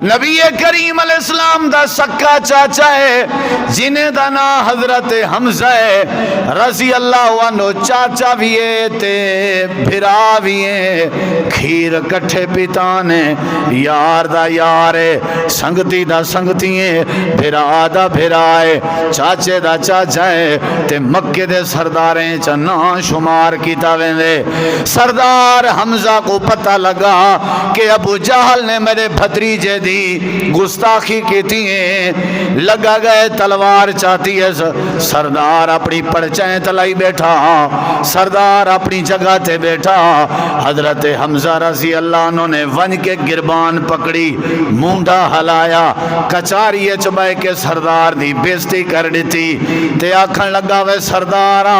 نبی کریم علیہ السلام دا سکا چاچا ہے جنہیں دا نا حضرت حمزہ ہے رضی اللہ عنہ، چاچا بھی ہے تے بھرا بھی ہے، کھیر کٹھے پیتانے، یار دا یار ہے، سنگتی دا سنگتی ہے، بھرا دا بھرا ہے، چاچے دا چاچا ہے تے مکے دے سرداریں چنا شمار کیتا ویندے۔ سردار حمزہ کو پتہ لگا کہ ابو جہل نے میرے بھتریجے دی گستاخی کیتی ہیں، لگا گئے تلوار چاہتی ہے۔ سردار اپنی پرچائیں تلائی بیٹھا، سردار اپنی جگہ تے بیٹھا، حضرت حمزہ رضی اللہ عنہ نے ون کے گربان پکڑی، مونڈا ہلایا، کچاری چبائے کے سردار دی بیزتی کر دیتی تے آکھن لگا وے سردارا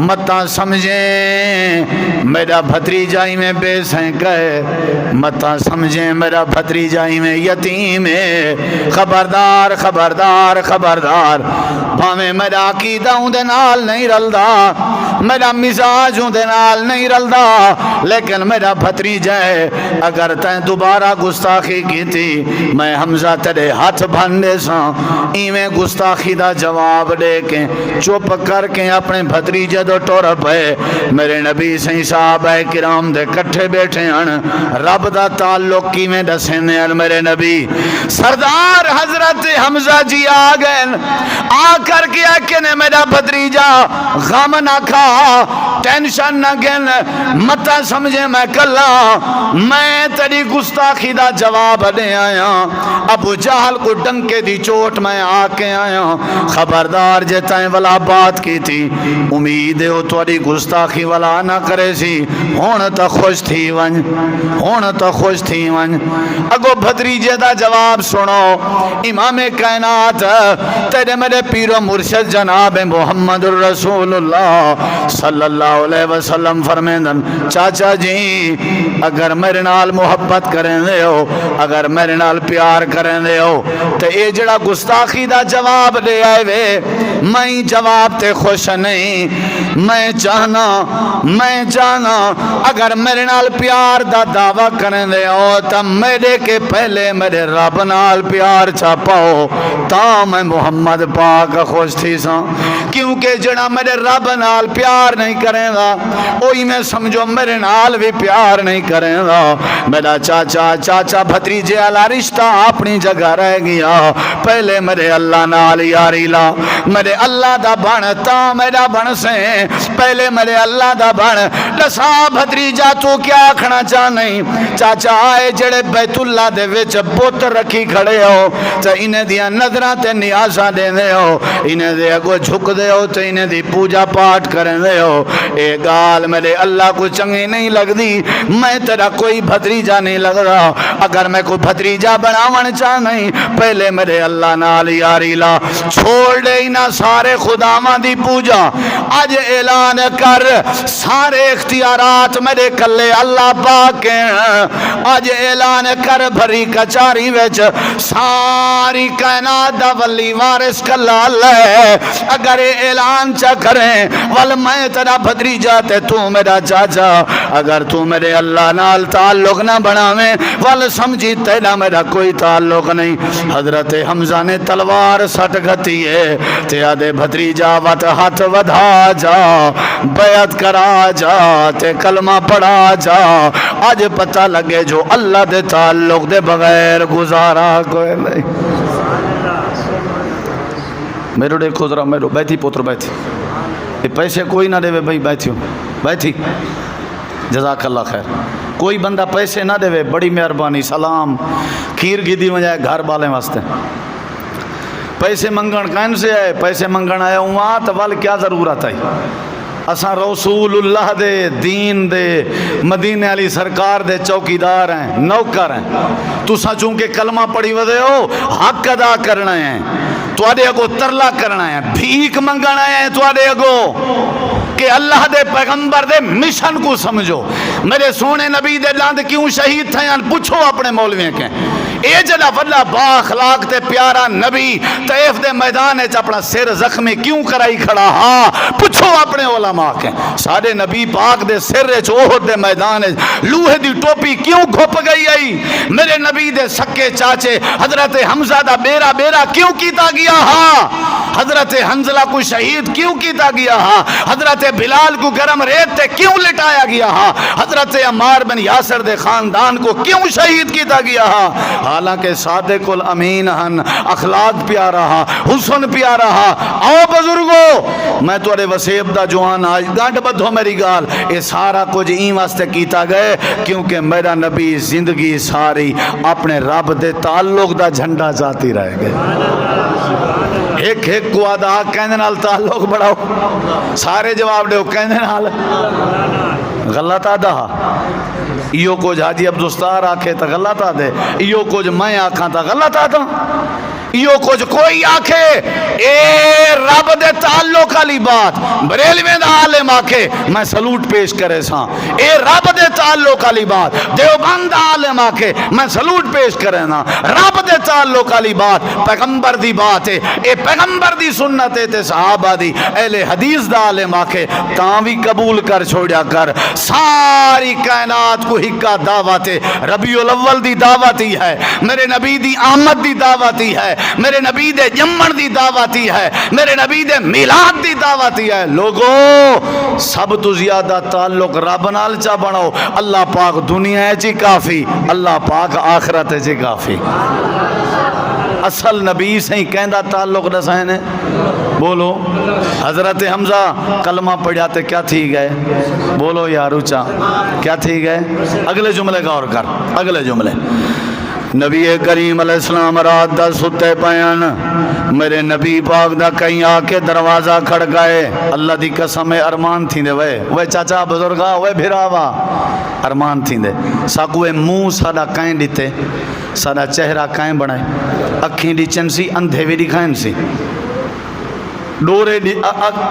متا سمجھیں میرا بھتریجائی میں بے سینک ہے، متا سمجھیں میرا بھتریجائی میں یتیم ہے، خبردار خبردار خبردار، بھامیں میرا عقیدہ ہوں دے نال نہیں رلدا، میرا مزاج ہوں دے نال نہیں رلدا، لیکن میرا بھتریجا ہے، اگر تین دوبارہ گستاخی کی تھی میں حمزہ تیرے ہاتھ بھاندے ساں۔ ایویں گستاخی دا جواب دے کے چپ کر کے اپنے بھتریجے دو ٹور پے۔ میرے نبی صحیح صحابہ کرام دے کٹھے بیٹھے ہیں، رب دا تعلق کی میں دسینے ہیں میرے نبی۔ سردار حضرت حمزہ جی آ گئے، آ کر کے آکھنے میرا بھتریجا غم نہ کھا، ٹینشن نہ گن، متا سمجھے میں کلا، میں تیری گستاخی دا جواب دے آیا، ابو جہل کو ڈنکے دی چوٹ میں آ کے آیا، خبردار جے تائیں والا بات کی تھی امید ہو تیری گستاخی والا نہ کرے سی، ہون تا خوش تھی ون، ہون تا خوش تھی ون۔ اگو بھتریجے دا جواب سنو، امام کائنات تیرے میرے پیر و مرشد جناب محمد الرسول اللہ صلی اللہ علیہ وسلم فرمیندن چاچا جی اگر میرے نال محبت کریں دے ہو، اگر میرے نال پیار کریں دے ہو تو اے جڑا گستاخی دا جواب دے آئے وے، میں جواب تے خوش نہیں، میں چاہنا اگر میرے نال پیار دا دعویٰ کریں دے ہو تو میرے کے پہلے میرے رب نال پیار چھاپاؤ تا میں محمد پاک خوش تھی ساں، کیونکہ جڑا میرے رب نال پیار نہیں کریں گا اوہی میں سمجھو میرے نال بھی پیار نہیں کریں گا۔ میرا چاچا بھتریجے والا رشتہ اپنی جگہ رہ گیا، پہلے میرے اللہ نال یاری لا، میرے اللہ دا بن تا میرا بن سے، پہلے میرے اللہ دا بن دسا بھتریجا تو کیا آکھنا چاہ نہیں، چاچا آئے جڑے بیت اللہ دے وچ بت رکھی کھڑے ہو تو انہیں دیا نظرہ تے نیازہ دے دے ہو، انہیں دے اگو جھک دے ہو تو انہیں دی پوجا پاٹ کریں دے ہو، اے گال میرے اللہ کو چنگی نہیں لگ دی، میں تیرا کوئی بھتریجا نہیں لگ رہا، اگر میں کوئی بھتریجا بناون چاہ نہیں پہلے میرے اللہ نال یاری لا، چھوڑ دے انہا سارے خداواں دی پوجا، آج اعلان کر سارے اختیارات میرے کلے اللہ پاک ہیں، آج اعلان کر بھری کچاری ویچ ساری کائنات دا ولی وارث کلا اللہ ہے، اگر اعلان چا کریں ول میں تیرا بھتریجا تے تو میرا چاچا، اگر تو میرے اللہ نال تعلق نہ بناویں ول سمجھی تیرا میرا کوئی تعلق نہیں۔ حضرت حمزہ نے تلوار سٹ گھتی ہے تے آدھے بھتریجا وط ہاتھ ودھا جا، بیعت کرا جا تے کلمہ پڑھا جا، آج پتہ لگے جو اللہ دے تعلق دے بغیر گزارا کوئی نہیں۔ میرے دیکھو ذرا میرے بیٹھی پوتر بیٹھی، یہ پیسے کوئی نہ دے بھائی، بیٹھی جزاک اللہ خیر، کوئی بندہ پیسے نہ دے بڑی مہربانی، سلام کھیر گیدی وجائے گھر بالے واسطے، پیسے منگن کائن سے آئے، پیسے منگن آئے ہوا تو وال کیا ضرورت ہے، اساں رسول اللہ دے دین دے مدینے علی سرکار دے چوکیدار ہیں، نوکر ہیں، تو سا چونکہ کلمہ پڑھی ودے ہو حق ادا کرنا ہے، تو آدھے اگو ترلا کرنا ہے، بھیک منگنا ہے، تو آدھے اگو کہ اللہ دے پیغمبر دے مشن کو سمجھو، میرے سونے نبی دے لاند کیوں شہید تھے پوچھو اپنے مولویوں کے، اے جڑا وڈا با اخلاق تے پیارا نبی طیف دے میدان وچ اپنا سر زخمی کیوں کرائی کھڑا؟ ہاں پوچھو اپنے علماء کے، سارے نبی پاک دے سر وچ احد دے میدان وچ لوہے دی ٹوپی کیوں گھپ گئی آئی؟ میرے نبی دے سکے چاچے حضرت حمزہ دا بیرا بیرا کیوں کیتا گیا؟ ہاں حضرت حنزلہ کو شہید کیوں کیتا گیا؟ ہاں حضرت بلال کو گرم ریت تے کیوں لٹایا گیا؟ ہاں حضرت عمار بن یاسر دے خاندان کو کیوں شہید کیتا گیا؟ ہاں حالانکہ صادق الامین ہن، اخلاق پیارا ہا، حسن پیارا ہا۔ آؤ بزرگو میں توڑے وسیب دا جوان آج گانڈ بدھو میری گال، اے سارا کچھ این واسطے کیتا گئے کیونکہ میرا نبی زندگی ساری اپنے رب دے تعلق دا جھنڈا چاہتی رہ گئے۔ ایک ایک کو آدھا کہنے نال تعلق بڑھاؤ، سارے جواب دے کہنے نال غلط آدھا، ایو کچھ حاجی عبدالستار آکھے تا غلط آدھے، ایو کچھ میں آکھاں تا غلط آدھا، ایو کچھ کوئی آکھے اے رب دے تعلق علی بات بریلویں دا عالم آکھے میں سلوٹ پیش کرے ساں، اے رب دے تعلق علی بات دیوبند عالم آکھے میں سلوٹ پیش کرے نا، رب دے تعلق علی بات پیغمبر دی بات ہے، اے پیغمبر دی سنت ہے تے صحابہ دی اہل حدیث دا عالم آکھے تاں بھی قبول کر چھوڑیا کر۔ ساری کائنات کو ہکا دعوت ہے، ربیع الاول دی دعوت ہی ہے، میرے نبی دی آمد دی دعوت ہی ہے، میرے نبی دے جمن دی دعوت ہی ہے، میرے نبی دے میلاد دی دعوت ہی ہے۔ لوگو سب تو زیادہ تعلق رب نال چا بناؤ، اللہ پاک دنیا ہے جی کافی، اللہ پاک آخرت ہے جی کافی۔ اصل نبی سے ہی کہندہ تعلق رسائن ہے۔ بولو حضرت حمزہ کلمہ پڑھاتے کیا تھی گئے؟ بولو یارو چا کیا تھی گئے؟ اگلے جملے غور کر، اگلے جملے نبی کریم علیہ السلام رات دا ستے پیان، میرے نبی پاک دا کہیں آکے دروازہ کھڑکائے، اللہ دی قسم ارمان تھی دے وے چاچا بزرگا وے بھراوا ارمان تھی دے ساکوے منہ ساڑا کائیں دیتے، ساڑا چہرہ کائیں بنائے، اکھیں ڈیچن سی اندھے بھی دکھائیں سی، ڈورے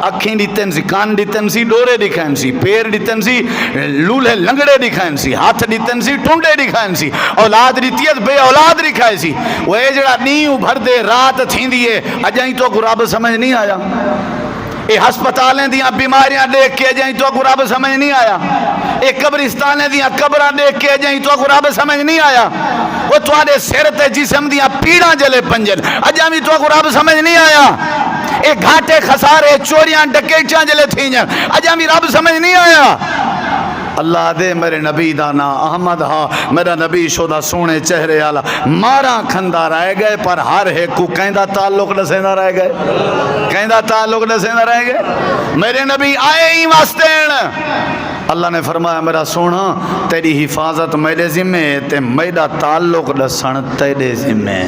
اکھیں ڈیتن سی، کان ڈیتن سی، ڈورے دکھائیں سی، پیر ڈیتن سی، لولے لنگڑے دکھائیں سی، ہاتھ ڈیتن سی، ٹونڈے دکھائیں سی، اولاد ڈیتیت بے اولاد دکھائیں سی۔ وہ جڑا نیو بھر دے رات تھین دیئے اجائیں تو کو رب سمجھ نہیں آیا، اے ہسپتالیں دیاں بیماریاں دیکھ کے اجائیں تو کو رب سمجھ نہیں آیا، اے قبرستانیں دیاں قبراں دیکھ کے اجائیں تو کو رب سمجھ نہیں آیا، وہ توارے سر تے جسم دیاں پیڑاں جلے پنجن اجائیں تو کو رب سمجھ نہیں آیا، اے گھاٹے خسارے چوریاں ڈکیٹیاں جلے تھینجاں اجا بھی رب سمجھ نہیں آیا۔ اللہ دے میرے نبی دا نا احمد ہا، میرا نبی شدہ سونے چہرے آلا مارا کھندہ رہ گئے، پر ہر ایک کو کہندہ تعلق نسیندہ رہ گئے، کہندہ تعلق نسیندہ رہ گئے۔ میرے نبی آئے ہی واسطین، اللہ نے فرمایا میرا سونا تیری حفاظت میرے ذمے تے میرا تعلق نسن تیرے ذمے۔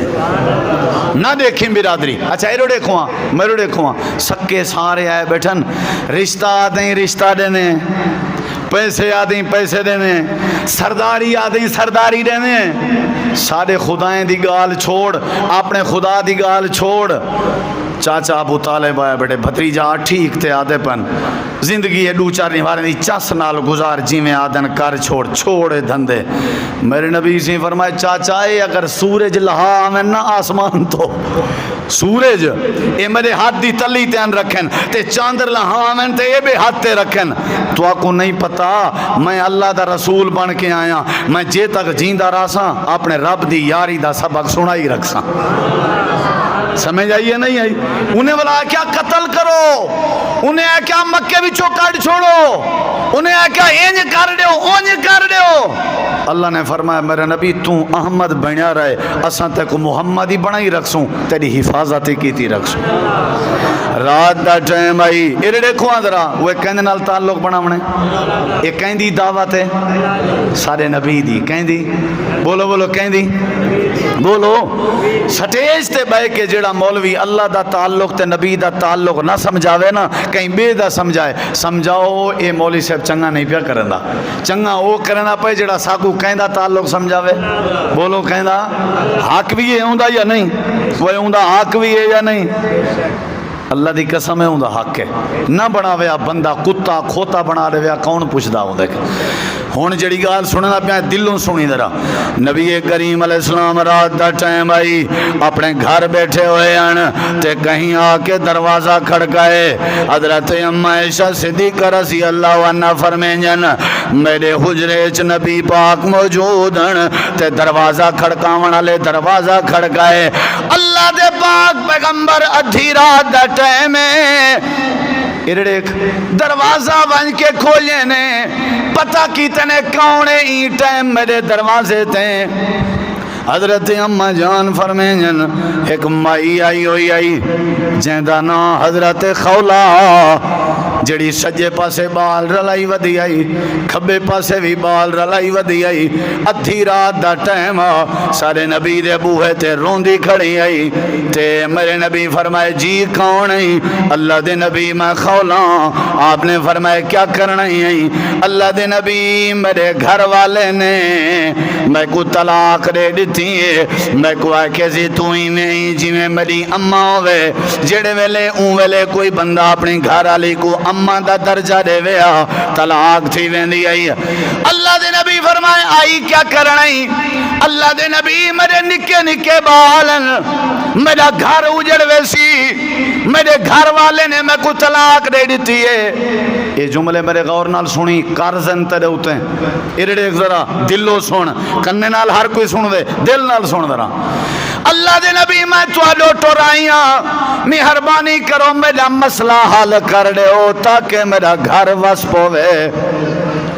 نہ دیکھیں برادری، اچھا ایرو دیکھواں میرو دیکھواں سکے سارے آئے بیٹھن، رشتہ آدھیں رشتہ دینے، پیسے آدھیں پیسے دینے، سرداری آدھیں سرداری دینے، سارے خدائیں دی گال چھوڑ، اپنے خدا دی گال چھوڑ۔ چاچا ابو طالب آیا بیٹے بھتریجا ٹھیک تے آدھے پن زندگی ہے دو چار نوارے دی چس نال گزار جی میں آدھن کر چھوڑے دھندے۔ میرے نبی سے فرمائے چاچا اگر سورج لہا آمین نہ آسمان تو سورج اے میرے ہاتھ دی تلی تے ان رکھن تے چاندر لہا آمین تے اے بے ہاتھ تے رکھن، تو آکو نہیں پتا میں اللہ دا رسول بن کے آیا، میں جے تک جیندہ راساں اپنے رب دی یاری دا سبق سنائی رکھساں۔ سمجھ آئیے نہیں آئی؟ انہیں بلا کیا قتل کرو، انہیں کیا مکے بھی چوکاٹ چھوڑو، انہیں کیا اینج کر دیو اونج کر دیو۔ اللہ نے فرمایا میرے نبی تو احمد بنیا رہے، اساں تے کو محمد ہی بنائی رکھسوں، تیری حفاظت کیتی رکھسوں۔ رات دا ٹائم آئی، ایرے دیکھو آدھرا وہ کہندے نال تعلق بناونے، ایک کہندی دعوت ہے سارے نبی دی، کہندی بولو بولو کہندی بولو سٹیج تے بے کے جڑا مولوی اللہ دا تعلق تے نبی دا تعلق نہ سمجھاوے نا کہیں بے دا سمجھائے، سمجھاؤ اے مولوی صاحب چنگا نہیں پیا کرندا، چنگا او کرنا پے جڑا ساکو کہندا تعلق سمجھاوے۔ بولو کہندا حق بھی ہے ہوندا یا نہیں، وہ ہوندا حق بھی ہے یا نہیں؟ اللہ دی قسم ہے ہوندا حق ہے، نہ بناویا بندہ کتا کھوتا بنا دے کون پوچھدا ہوں دیکھ۔ ہوں جڑی گال سننا پیا دلوں سنی ذرا. نبی کریم علیہ السلام رات دا ٹائم آئی اپنے گھر بیٹھے ہوئے ہیں تے کہیں آ کے دروازہ کھڑکائے. حضرت اما عائشہ صدیقہ رضی اللہ عنہ فرمائیں میرے حجرے چ نبی پاک موجود ہیں تے دروازہ کھڑکاون والے دروازہ کھڑکائے. اللہ دے پاک پیغمبر ادھی رات دا ٹائم ہے ارڑیک دروازہ بن کے کھولے نے پتہ کیتے نے کون ہے ای ٹائم میرے دروازے تے. حضرت اما جان فرمائیں ایک مائی آئی ہوئی آئی جہاں نام حضرت خولا جڑی سجے پاسے بال رلائی ودی آئی کھبے پاسے بھی بال رلائی ودی آئی. ادھی رات دا ٹائم سارے نبی دے بوہے تے روندی کھڑی آئی تے میرے نبی فرمائے جی کون ہے؟ اللہ دے نبی میں خولا. آپ نے فرمائے کیا کرنا ہے؟ اللہ دے نبی میرے گھر والے نے میں کو طلاق دے دیتی ہے. میں کو آکے سی تو ہی نہیں جی میں میری اماں ہوئے جڑے ویلے اون ویلے کوئی بندہ اپنی گھر والی کو اماں دا درجہ دے ویا طلاق تھی ویندی آئی. اللہ دے نبی فرمائے آئی کیا کرنا ہے؟ اللہ دے نبی میرے نکے نکے بالن میرا گھر اجڑ ویسی میرے گھر والے نے میں کو طلاق دے دیتی ہے. یہ جملے میرے غور نال سنی کارزن تیرے ہوتے ہیں ارڑے ذرا دلو سن کنے نال ہر کوئی سن دے دل نال سن ذرا. اللہ دے نبی میں تواڈو ٹورائیاں مہربانی کرو میرا مسئلہ حل کر دے ہو تاکہ میرا گھر وس پوے.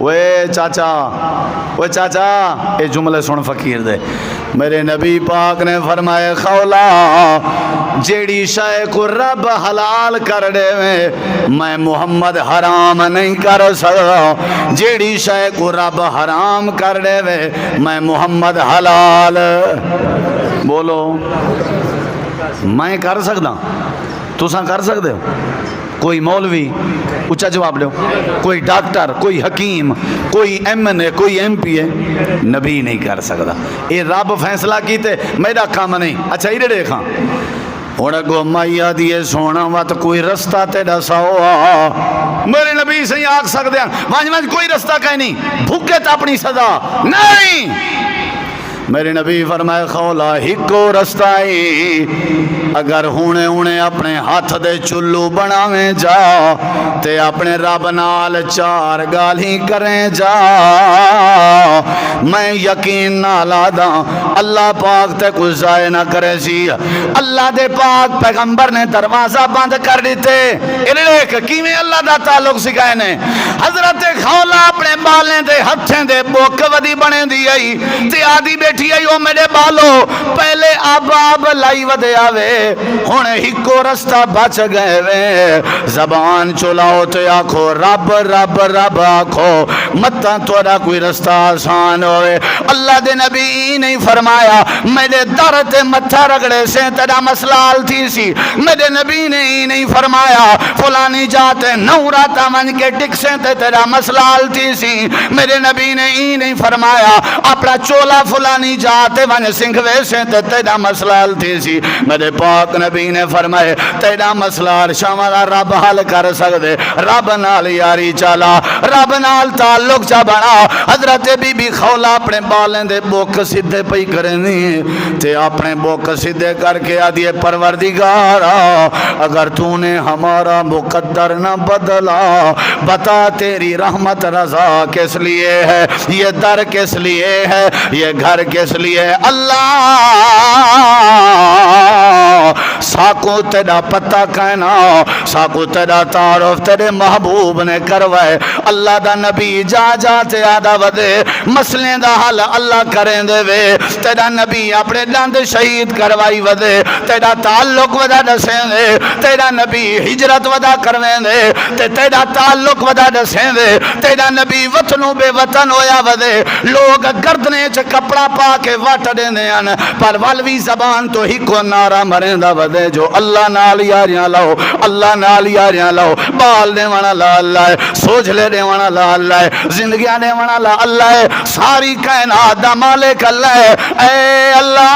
وے چاچا یہ جملے سن فقیر دے. میرے نبی پاک نے فرمائے خولا جیڑی شے کو رب حلال کر دے میں محمد حرام نہیں کر سکتا. جیڑی شے کو رب حرام کر دے میں محمد حلال بولو میں کر سکتا. تساں کر سکتے ہو؟ کوئی مولوی اچھا جواب دو، کوئی ڈاکٹر، کوئی حکیم، کوئی ایم این اے، کوئی ایم پی اے نبی نہیں کر سکتا. یہ رب فیصلہ کیتے میرا کام نہیں. اچھا یہ دیکھاں ہوں اگو مائیا دیے سونا وت کوئی رستہ تیرا ساؤ میرے نبی سے آکھ سکتے ہیں وانج کوئی رستہ کہیں نہیں بھوکے تا اپنی سزا نہیں. میرے نبی فرمائے خولا ہکو رستہ ہی اگر ہونے اپنے ہاتھ دے چلو بناویں جا تے اپنے رب نال چار گالی کریں جا. میں یقین نہ لادا اللہ پاک تے کچھ ضائع نہ کرے سی. اللہ دے پاک پیغمبر نے دروازہ بند کر دیتے. ایک کیویں اللہ دا تعلق سکھائے نے. حضرت خولا اپنے بالیں دے ہتھیں دے بوک ودی بنے دی آئی تے آدھی بیٹھی آئی او میرے بالو پہلے آب لائی ودے آوے ہن ہکو رستہ بچ گئے وے. زبان چلاؤ تے آکھو رب رب رب آکھو متا توڑا کوئی رستہ آسان ہوئے. اللہ دے نبی نہیں فرمایا میرے در تے متھا رگڑے سے تیرا مسئلہ حل تھی سی. میرے نبی نے نہیں فرمایا فلانی جاتے نوراتا من کے ٹک سے تیرا مسئلہ حل تھی سی. میرے نبی نے نہیں فرمایا اپنا چولا فلانی جاتے ون سنگھوے سے تیرا مسئلہ حل تھی سی. میرے پاک نبی نے فرمائے تیرا مسئلہ شاملہ رب حل کر سکتے. رب نال یاری چالا رب نال تعلق چا بنا. حضرت بی بی خولا اپنے بالیں دے بوک سدھے پئی کرنی تے اپنے بوک سدھے کر کے آدھیے پروردگارا اگر تو نے ہمارا مقدر نہ بدلا بتا تیری رحمت رضا کس لیے ہے، یہ در کس لیے ہے، یہ گھر کس لیے. اللہ ساکو تیرا پتہ کہنا ساکو تیرا تعارف تیرے محبوب نے کروائے. اللہ دا نبی جا جا تے آدھا ودے مسئلے دا حل اللہ کریں دے وے. تیرا نبی اپنے دند شہید کروائی ودے تیرا تعلق ودا دسیں دے. تیرا نبی ہجرت ودا کرویں دے تے تیرا تعلق ودا دسیں دے. تیرا نبی وطنوں بے وطن ہویا ودے لوگ گردنے چ کپڑا پا کے وٹ دیندے ہیں پر والوی زبان تو ہی کو نعرہ مریں دا ودے جو اللہ نال یاریاں لاؤ اللہ نال یاریاں لاؤ. بال دے وانا لا اللہ ہے، سوجھلے دے وانا لا اللہ ہے، زندگیاں دے وانا لا اللہ ہے، ساری کائنات دا مالک اللہ ہے. اے اللہ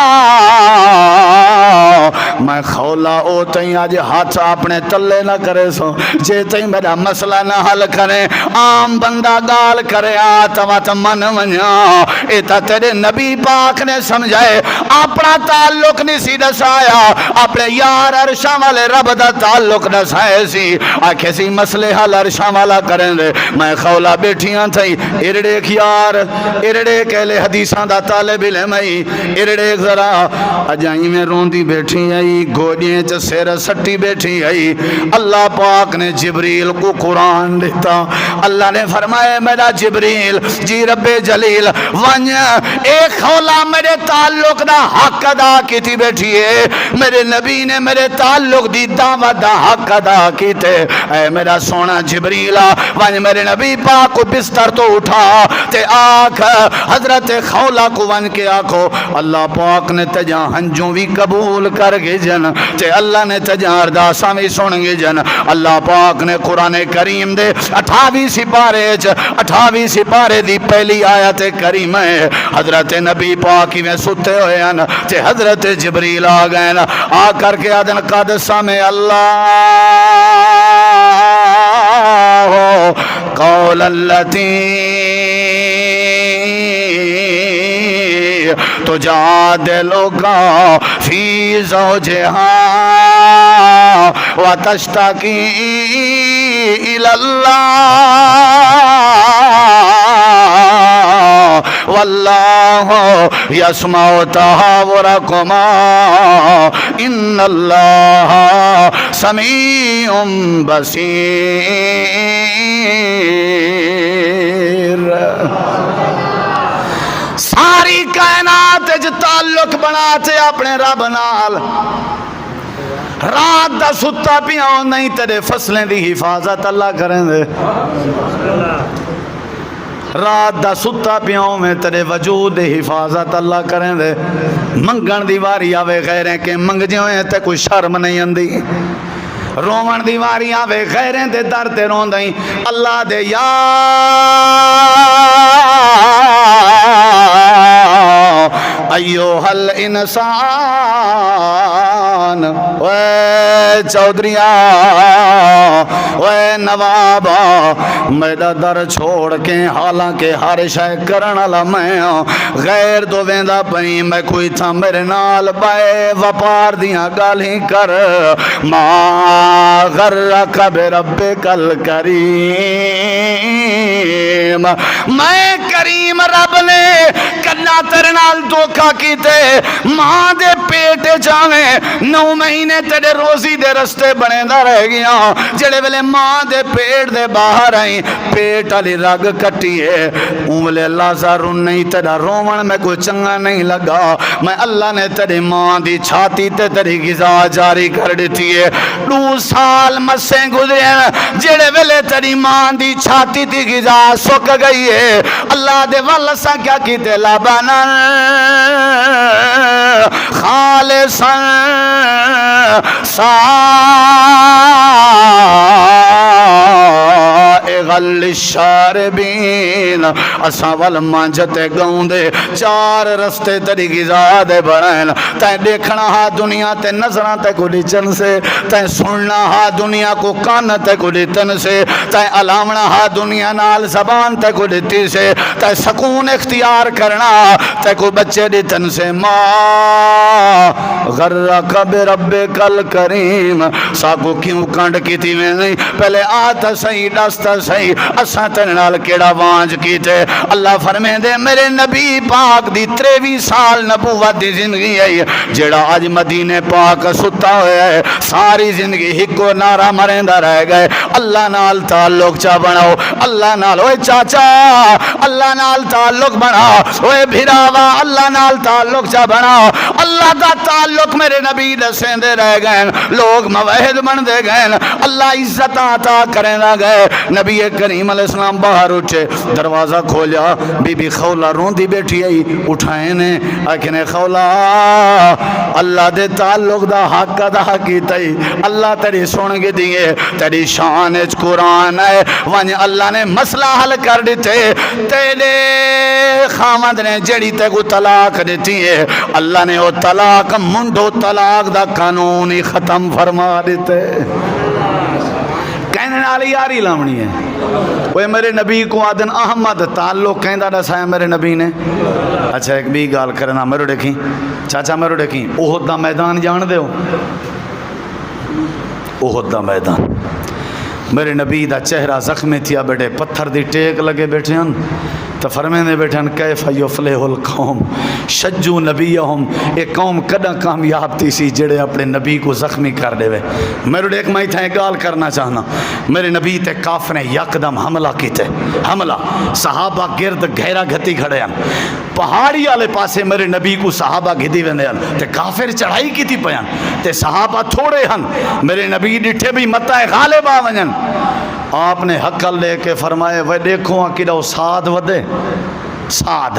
میں میں خولا او تئیں آج ہاتھ اپنے تلے نہ کرے سو جے تئیں میرا مسئلہ نہ حل کرے عام بندہ گال کرے آتوات من ونیا ایتا تیرے نبی پاک نے سمجھائے اپنا تعلق نہیں سی دسایا اپنے یار عرشاں والے رب دا تعلق دسائے سی آکھے سی مسئلے حل عرشاں والا کریں دے میں خولا بیٹھیاں تھئی ارڑے یار ارڑے کہلے حدیثاں دا طالب علم آئی ارڑے ذرا اجائی میں روندی بیٹھی آئی گوڑیاں چا سیر سٹی بیٹھی آئی اللہ پاک نے جبریل کو قرآن دیتا اللہ نے فرمایا میرا جبریل جی رب جلیل ونج ایک خولا میرے تعلق دا حق ادا کی تھی بیٹھی ہے میرے نبی نے میرے تعلق دی دعوت دا حق ادا کی تے اے میرا سونا جبریلہ ونج میرے نبی پاک کو بستر تو اٹھا تے آنکھ حضرت خولا کو ون کے آنکھو اللہ پاک نے تجا ہنجوں بھی قبول کر گے جن تے اللہ نے تجا ارداساں بھی سن گے جن اللہ پاک نے قرآن کریم دے 28 سپارے دی پہلی آیت کریم ہے حضرت نبی پاکی میں ستے ہوئے ہیں تے حضرت جبریل آ گئے آ کر کے آدن قد سمع اللہ قول اللتی تجادلک فی زوجہا وتشتکی الی اللہ واللہ یسمع تحاورکما ان اللہ سمیع بصیر۔ ساری کائنات جو تعلق بناتے اپنے رب نال رات دا ستا پیاں نہیں تیرے فصلیں دی حفاظت اللہ کریں دے رات دا ستا پیاں میں تیرے وجود دی حفاظت اللہ کریں دے منگن دیواری آوے غیریں کے منگ جوئیں تے کوئی شرم نہیں اندی رومن دیواری آوے غیریں دے در تے رون دیں اللہ دے یا ایوہ الانسان وے چودریاں وے نوابا میرا در چھوڑ کے حالانکہ ہر شے کرن والا میں غیر دو ویندا پئی میں کوئی تھا میرے نال بائے وپار دیاں گالی کر ما غرک بربک الکریم میں کریم رب نے کنا تیرے نال دھوکا کیتے ماں دے پیٹ جاویں 9 مہینے تیرے روزی دے رستے بنے دا رہ گیا جڑے ویلے ماں دے پیٹ دے باہر آئیں پیٹ علی رگ کٹیے اونلے لازارون نہیں تیرا رومن میں کوئی چنگا نہیں لگا میں اللہ نے تیری ماں دی چھاتی تے تیری غذا جاری کر دیتی ہے 2 سال مسیں گزرے جڑے ویلے تیری ماں دی چھاتی تی غذا سک گئی ہے اللہ دے والسا کیا کیتے لابانا خالصا سائغا للشاربین اساں ول مانجتے گاؤں دے 4 رستے تیری غذا دے بڑھائن تائیں دیکھنا ہا دنیا تے نظراں تے کو ڈچن سے تائیں سننا ہا دنیا کو کان تے کو ڈتن سے تائیں علامنا ہا دنیا نال زبان تے کو ڈتی سے تائیں سکون اختیار کرنا تے کو بچے ڈتن سے ماں غرک بربک الکریم ساکو کیوں کانڈ کی تھی میں نہیں پہلے آتا صحیح ڈستا صحیح اساں تیرے نال کیڑا وانج کیتے اللہ فرمے دے میرے نبی پاک دی 23 سال نبوت دی زندگی ہے جڑا آج مدینے پاک ستا ہوئے ہے ساری زندگی ہکو نارا مرندہ رہ گئے اللہ نال تعلق چا بناؤ اللہ نال اوے چاچا اللہ نال تعلق بناؤ اوے بھراوا اللہ نال تعلق چا بناؤ اللہ دا تعلق میرے نبی دسیں دے رہ گئے لوگ موحد بن دے گئے اللہ عزت عطا کریں نہ گئے نبی کریم علیہ السلام باہر اٹھے دروازہ کھولیا بی بی خولا روندی بیٹھی آئی اٹھائیں نے آکھنے خولا اللہ دے تعلق دا حق ادا کیتا ہی اللہ تیری سن کے دیئے تیری شان اچ قرآن ہے ونج اللہ نے مسئلہ حل کر دیتے تیرے خامد نے جڑی تے کو طلاق دیتی ہے اللہ نے وہ طلاق منڈو او طلاق دا قانون ہی ختم فرما دیتے. کہنے والی یاری لاونی ہے. وہ میرے نبی کو آدن احمد تعلق کہندا دسایا میرے نبی نے. اچھا ایک بھی گال کرنا میرے دیکھیں چاچا میرے دیکھیں احد دا میدان جان دیو. احد دا میدان میرے نبی دا چہرہ زخمی تھیا بیٹھے پتھر دی ٹیک لگے بیٹھے ہیں تو فرمیندے بیٹھے ہیں کیف یفلح القوم شجو نبیہم. ایک قوم کدہ کامیاب تھی سی جڑے اپنے نبی کو زخمی کر دے وے. میرے ایک میں تھا گال کرنا چاہنا میرے نبی تے کافریں یکدم حملہ کیتے. حملہ صحابہ گرد گھیرا گھتی کھڑے ہیں پہاڑی والے پاسے میرے نبی کو صحابہ گھدی ویندے ہیں تے کافر چڑھائی کیتی پیاں تے صحابہ تھوڑے ہیں. میرے نبی ڈٹھے بھی متائے غالب آ ونجن. آپ نے حقل لے کے فرمائے وہ دیکھو کدو سعد ودے. سعد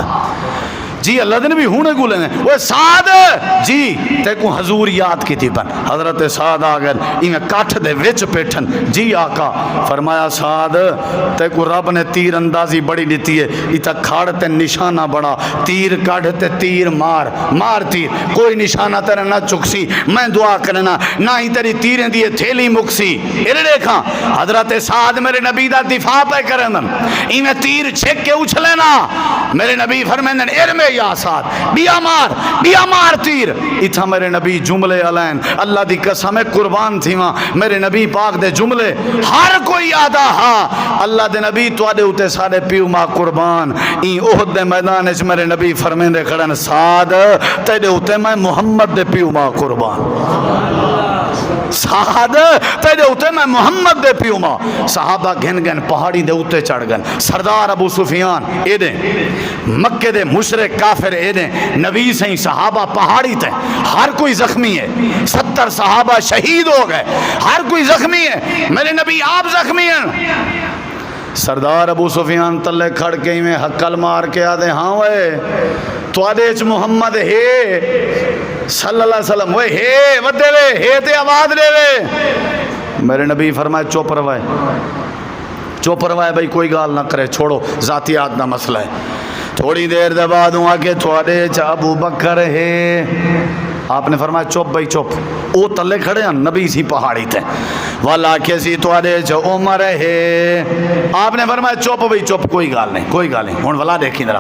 جی اللہ دن بھی ہونے گولے ہیں وہ سعد جی تے کو حضور یاد کی تھی پن. حضرت سعد آگر انہیں کاٹھ دے وچ پیٹھن. جی آقا فرمایا سعد تے کو رب نے تیر اندازی بڑی دیتی ہے ایتا کھاڑ تے نشانہ بڑا تیر کاڑھ تے تیر مار مار تیر کوئی نشانہ تیرے نہ چکسی. میں دعا کرنا نہ ہی تیری تیریں دیے تھیلی مکسی. ارے دیکھا حضرت سعد میرے نبی دا دفاع پہ کرن انہیں تیر چھک کے اچھلینا. میرے نبی فرمیندن ارمے یا ساتھ بیا مار تیر. اتھا میرے نبی جملے علین اللہ دی قسم قربان تھی ماں میرے نبی پاک دے جملے ہر کوئی آدھا ہاں اللہ دے نبی تو آدھے ہوتے سارے پیو ماں قربان. این احد دے میدان اچھ میرے نبی فرمیندے کھڑن سعد تیرے ہوتے میں محمد دے پیو ماں قربان. سعد تیرے ہوتے میں محمد دے پیو ماں. صحابہ گھن گھن پہاڑی دے ہوتے چڑھ گن. سردار ابو سفیان اے دیں مکہ دے مشرک کافر اے دیں نبی سے صحابہ پہاڑی تھے ہر کوئی زخمی ہے. 70 صحابہ شہید ہو گئے ہر کوئی زخمی ہے. میرے نبی آپ زخمی ہیں. سردار ابو سفیان تلے کھڑ کے میں حقل مار کے آدھے ہاں وے تو آدھے چ محمد ہے صلی اللہ علیہ وسلم وہ ہے ودے وے ہے تے آواز دے وے. میرے نبی فرمائے چوپ روائے بھائی کوئی گال نہ کرے چھوڑو ذاتیات نہ مسئلہ ہے. تھوڑی دیر دے بعد ہوں آکے تھوڑے چا ابو بکر ہے. آپ نے فرمایا چوپ بھائی چوپ. او تلے کھڑے ہیں نبی سی پہاڑی تھے والا کیسی تھوڑے چا عمر ہے. آپ نے فرمایا چوپ بھائی چوپ کوئی گال نہیں ہون والا دیکھیں ذرا.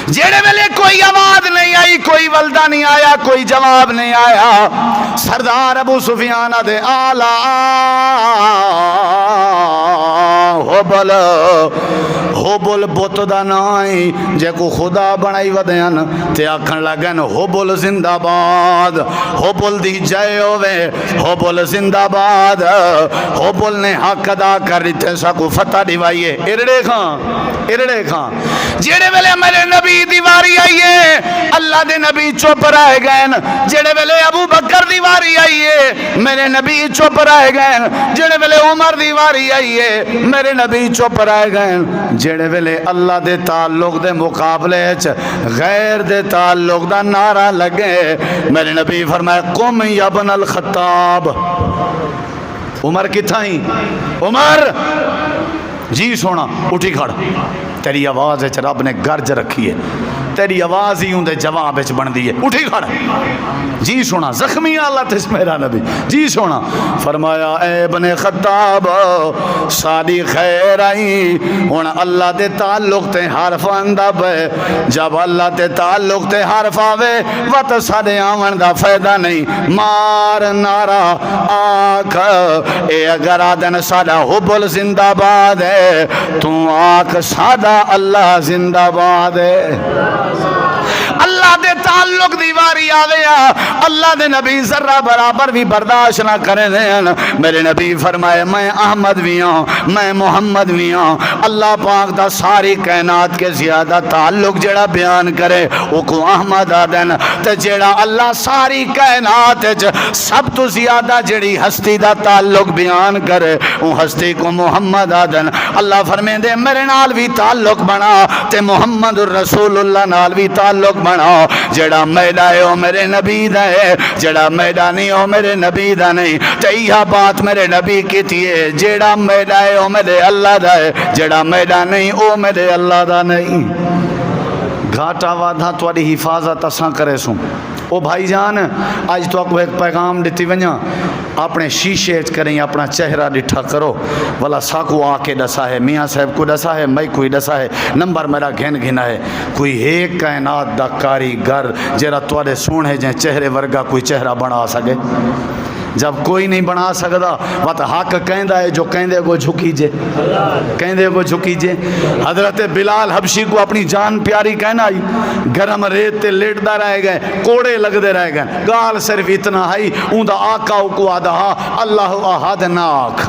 جیڑے ویلے کوئی آواز نہیں آئی کوئی ولدہ نہیں آیا کوئی جواب نہیں آیا. سردار ابو سفیان دے آلہ ہوبل بت دا نائی جے کو خدا بنائی ودین تے آکھن لگن ہوبل زندہ باد. ہوبل دی جائے ہوئے ہوبل زندہ باد. ہوبل نے حق ادا کر رہتے ساکو فتح دیوائیے. ارڑے خان جیڑے ویلے میرے نبی دیواری آئیے اللہ دے نبی چپ رہ گئے. جیڑے ویلے ابو بکر دیواری آئیے میرے نبی چپ رہ گئے. جیڑے ویلے عمر دیواری آئیے میرے نبی چپ رہ گئے. جیڑے ویلے اللہ دے تعلق دے مقابلے غیر دے تعلق دا نعرہ لگے میرے نبی فرمائے قم یا ابن الخطاب. عمر کتھا ہی عمر جی سونا اٹھی کھڑ. تیری آواز ہے رب نے گرج رکھی ہے تیری آواز ہی اندے جواب اچ بن دی ہے. اٹھی کھڑ جی سونا زخمی اللہ تس میرا نبی جی سونا فرمایا اے ابن خطاب ساری خیر آئی ہون اللہ دے تعلق تے حرف اندب ہے. جب اللہ تے تعلق تے حرف آوے وقت سارے آمن دا فائدہ نہیں. مار نارا آکھ اے اگر آدن سادہ حبل زندہ باد ہے تو آکھ سادہ اللہ زندہ باد ہے. اللہ دے تعلق دیواری آویا اللہ دے نبی ذرہ برابر بھی برداشت نہ کرے دین. میرے نبی فرمائے میں احمد بھی ہوں میں محمد بھی ہوں. اللہ پاک دا ساری کائنات کے زیادہ تعلق جڑا بیان کرے وہ کو احمد آدن تے جڑا اللہ ساری کائنات سب تو زیادہ جڑی ہستی دا تعلق بیان کرے وہ ہستی کو محمد آدن. اللہ فرمائے دے میرے نال بھی تعلق بنا تے محمد الرسول اللہ نال بھی تعلق بنا. جڑا میڈا ہے وہ میرے نبی دا ہے جڑا میڈا نہیں وہ میرے نبی دا نہیں. تے یہ بات میرے نبی کی تھی جڑا میڈا ہے وہ میرے اللہ دا ہے جڑا میڈا نہیں وہ میرے اللہ دا نہیں. گھاٹا وعدہ تھوڑی حفاظت اساں کرے سوں او بھائی جان آج تو آپ کو ایک پیغام دیتی ونجا اپنے شیشے کریں اپنا چہرہ ڈٹھا کرو والا ساکو آ کے ڈسا ہے میاں صاحب کو ڈسا ہے میں کوئی ڈسا ہے نمبر میرا گھن گھنا ہے کوئی ایک کائنات دا کاریگر جیرا توڑے سونے جائیں چہرے ورگا کوئی چہرہ بنا سکے جب کوئی نہیں بنا سکتا وقت حق کہندہ ہے جو کہندے کو جھکیجے کہندے کو جھکیجے حضرت بلال حبشی کو اپنی جان پیاری کہنا آئی گرم ریت تے لیٹدا رہ گئے کوڑے لگ دے رہ گئے گال صرف اتنا ہے اون دا آقا کو آدھا اللہ احد ناک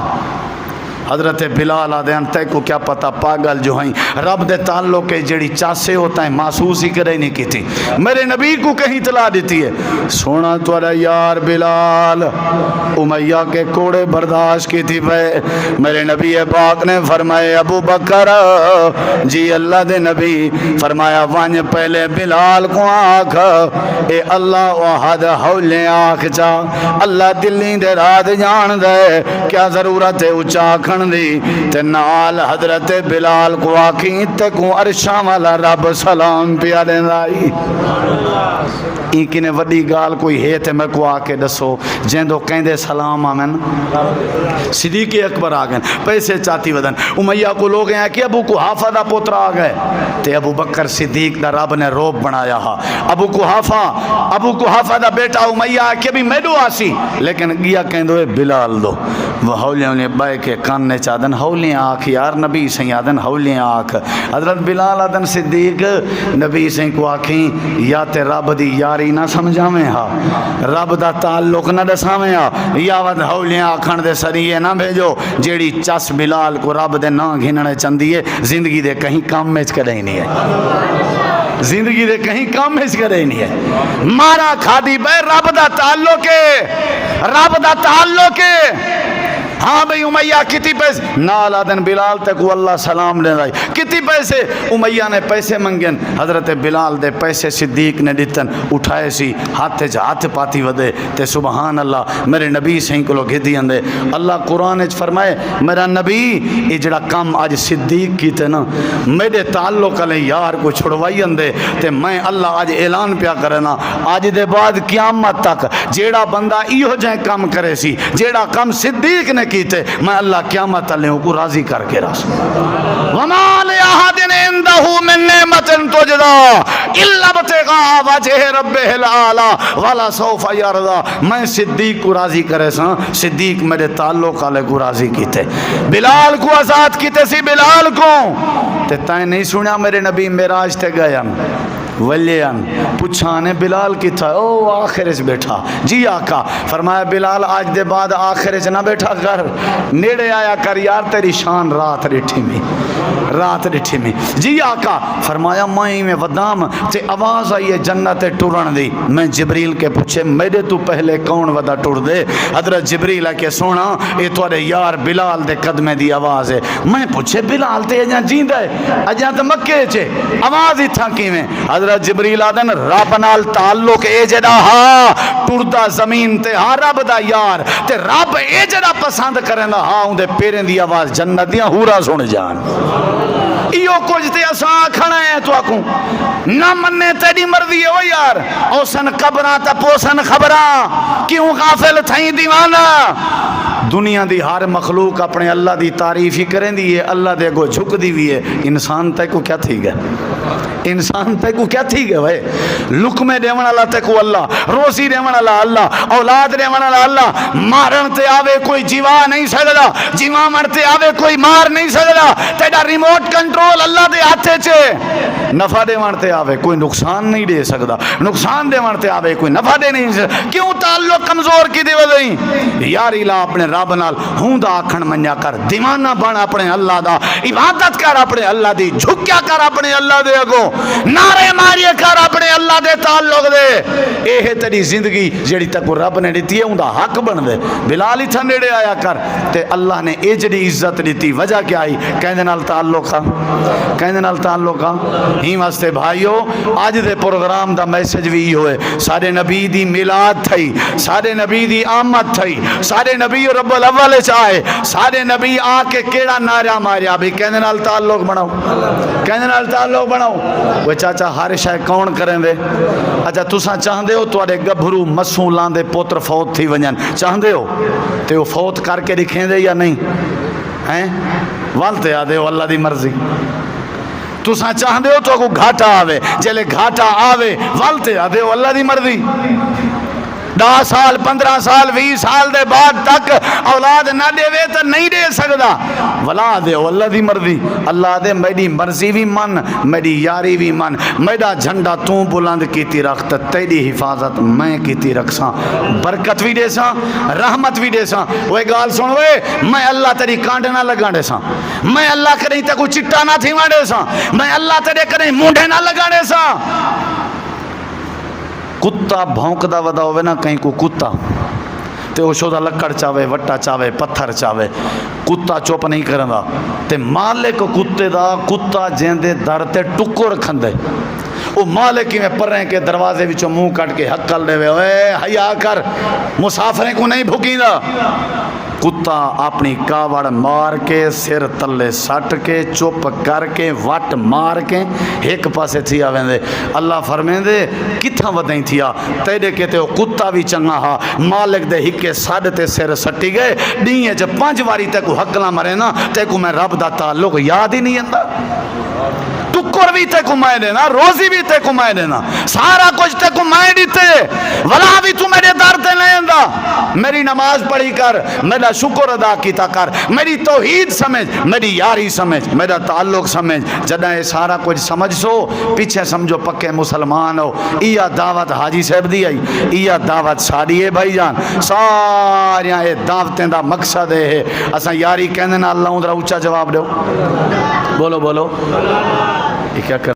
حضرت بلال آدھے تے کو کیا پتہ پاگل جو ہیں رب دے تعلق کے جڑی چاسے ہوتا ہے محسوس ہی کرے نہیں کی تھی میرے نبی کو کہیں اطلاع دیتی ہے سونا تورا یار بلال امیہ کے کوڑے برداشت کی تھی پہ میرے نبی پاک نے فرمائے ابو بکر جی اللہ دے نبی فرمایا وانج پہلے بلال کو آنکھ اے اللہ احد حولے آنکھ چا اللہ دلی دے رات جان دے کیا ضرورت ہے اچھا دی تے نال حضرت بلال کو آکھیں تے کو عرشاں والا رب سلام پیارے لائی ایک نے وڈی گال کوئی ہے تے میں کو آکے دسو جیندو کہندے سلام آمین صدیق اکبر آگئے پیسے چاہتی ودن امیہ کو لوگ ہیں کہ ابو کو حافظ دا پوتر آگئے تے ابو بکر صدیق دا رب نے روب بنایا ہا ابو کو حافظ دا بیٹا امیہ کہ بھی میڈو آسی لیکن گیا کہندو بلال دو وہ ہولیاں انہیں بائے کے کاننے چاہدن ہولیاں آنکھ یار نبی سے آدن ہولیاں آنکھ حضرت بلال آدن صدیق نبی سے کو آنکھیں یا تے رب دی یاری نہ سمجھا میں ہا رب دا تعلق نہ دسا میں ہا یا ود ہولیاں آنکھن دے سریے نہ بھیجو جیڑی چس بلال کو رب دے نہ گھننے چندیے زندگی دے کہیں کام میں چکر ہی نہیں ہے زندگی دے کہیں کام میں چکر ہی نہیں ہے مارا کھادی بے رب دا تعلق ہے رب دا تعلق ہے ہاں بھئی امیہ کتی پیسے نال آدن بلال تک اللہ سلام دے رہی کتی پیسے امیہ نے پیسے منگن حضرت بلال دے پیسے صدیق نے دیتن اٹھائے سی ہاتھ پاتی ودے تے سبحان اللہ میرے نبی سے کو لوگ ہدی اندے اللہ قرآن اچھ فرمائے میرا نبی یہ جڑا کام آج صدیق کی تے نا میرے تعلق علیہ یار کو چھڑوائی اندے تے میں اللہ آج اعلان پیا کرنا آج دے بعد قیامت تک جیڑا بندہ ایہو جائیں کام کرے سی جیڑا کام صدیق نے کیتے میں اللہ قیامت علیہ کو راضی کر کے راس وما لأحد عنده من نعمت تجزا الا ابتغاء وجه ربه الاعلى ولا سوف يرضى میں صدیق کو راضی کرے سا صدیق میرے تعلق والے کو راضی کیتے بلال کو آزاد کیتے سی بلال کو تے تائیں نہیں سنیا میرے نبی معراج تے گیا ولیان پوچھانے بلال کی تھا او آخر سے بیٹھا جی آقا فرمایا بلال آج دے بعد آخر سے نہ بیٹھا کر نیڑے آیا کر یار تیری شان رات رٹھی میں جی آقا فرمایا میں ودام تے آواز آئی ہے جنت ٹرن دی میں جبریل کے پوچھے میرے تو پہلے کون ودا ٹر دے حضرت جبریل کے سونا اے توڑے یار بلال دے قدمے دی آواز ہے میں پوچھے بلال تے اجاں جیندہ ہے اجاں تے مکے چے آواز ہی تھا کی میں حضرت جبریل آدن رب نال تعلق اے جڑا ہاں ٹردا زمین تے ہاں رب دا یار تے رب اے جڑا پسند کرندا ہاں اون دے پیریں دی آواز جنت دیاں ہورا سن جان ایو کچھ تے اساں کھڑا ہے تو آکوں نہ مننے تیری مرضی ہے او یار اوسن قبراں تے پوسن خبراں کیوں غافل تھیں دیوانہ دنیا دی ہر مخلوق اپنے اللہ دی تعریف ہی کریں دی ہے اللہ دے گو جھک دی بھی ہے انسان تے کو کیا تھی گئے انسان تے کو کیا تھی گئے بھائی لکمے دیون اللہ تے کو اللہ روزی دیون اللہ اللہ اولاد دیون اللہ اللہ مارن تے آوے کوئی جیوا نہیں سکدا جیوا مرتے آوے کوئی مار نہیں سکدا تیرا ریموٹ کنٹرول اللہ دے ہاتھے چے نفع دیون تے آوے کوئی نقصان نہیں دے سکدا نقصان دیون تے آوے کوئی نفع دے نہیں سکدا کیوں تعلق کمزور کی دے وجہ یاری لا اپنے رب نال ہوں دا آکھن منیا کر دیوانہ بن اپنے اللہ دا عبادت کر اپنے اللہ دی جھکیا کر اپنے اللہ دے اگو نعرے ماریے کر اپنے اللہ دے تعلق دے اے ہے تیری زندگی جڑی تک رب نے دیتی ہے ہوں دا حق بن دے بلال ہی تھا نیڑے آیا کر تے اللہ نے اے جڑی عزت دیتی وجہ کیا آئی کہندے نال تعلق ہی واسطے بھائیو آج دے پروگرام دا میسج بھی ہوئے سارے نبی دی میلاد تھئی سارے نبی دی آمد تھئی، سارے نبی رب الاول چاہے، سارے نبی آ کے کیڑا نعرہ ماریا بھی کہنے نال تعلق بناؤ، کہنے نال تعلق بناؤ۔ وہ چاچا ہر شے کون کریں دے؟ اچھا تساں چاہندے ہو تواڈے گبھرو مسوں لاندے پوتر فوت تھی ونجن، چاہندے ہو تے وہ فوت کر کے دکھیں دے یا نہیں ہیں؟ والتے آدھے ہو اللہ دی مرضی، تساں چاہندے ہو تو کو گھاٹا آوے، جلے گھاٹا آوے والتے آدھے ہو اللہ دی مرضی۔ 10 سال 15 سال 20 سال دے بعد تک اولاد نہ دے وے تو نہیں دے سکدا، ولا دے اللہ دی مرضی۔ اللہ دے میری مرضی بھی من، میری یاری بھی من، میرا جھنڈا تو بلند کیتی رکھ تے تیری حفاظت میں کیتی رکھساں، برکت بھی دے ساں، رحمت بھی دے ساں۔ وہ گال سن وے، میں اللہ تیری کانڈ نہ لگاڑے ساں، میں اللہ کریں تے کوئی چٹا نہ تھی واڑے ساں، میں اللہ تیرے کریں مونڈے نہ لگاڑے ساں۔ کتا بھونکدا ودا ہوئے نا کہیں کو کتا تے وہ شودا لکڑ چاوے، وٹا چاوے، پتھر چاوے، کتا چپ نہیں کرندا تے مالک کتے دا کتا جیندے در تے ٹکر کھندے، وہ مالک میں پریں کے دروازے وچوں منہ کٹ کے حقل دے وے، اے حیا کر مسافریں کو نہیں بھگیندا۔ کتا اپنی کاوڑ مار کے سر تلے سٹ کے چپ کر کے وٹ مار کے ایک پاسے تھی آویں۔ اللہ فرمیں دے کتھاں ودائیں تھیا تیرے کہتے ہو کتا بھی چنگا ہا، مالک دے ہکے ساڑ تے سر سٹی گئے، ڈیئے جب 5 واری تے کو حقلا مرے نا تے کو میں رب دا تعلق یاد ہی نہیں اندہ، ٹکر بھی تے کو میں دینا، روزی بھی تے کو میں دینا، سارا کچھ تے کو میں دیتے، ولا بھی تو میرے در تے نہیں اندہ۔ میری نماز پڑھی کر، میرا شکر ادا کیتا کر، میری توحید سمجھ، میری یاری سمجھ، میرا تعلق سمجھ، جدہ یہ سارا کچھ سمجھ سو پیچھے سمجھو پکے مسلمان ہو۔ یہ دعوت حاجی صاحب دی آئی، یہ دعوت ساری ہے بھائی جان، ساریاں یہ دعوتیں دا مقصد ہے اساں یاری کہنے نا اللہ اندرہ اونچا جواب دو، بولو بولو یہ کیا کر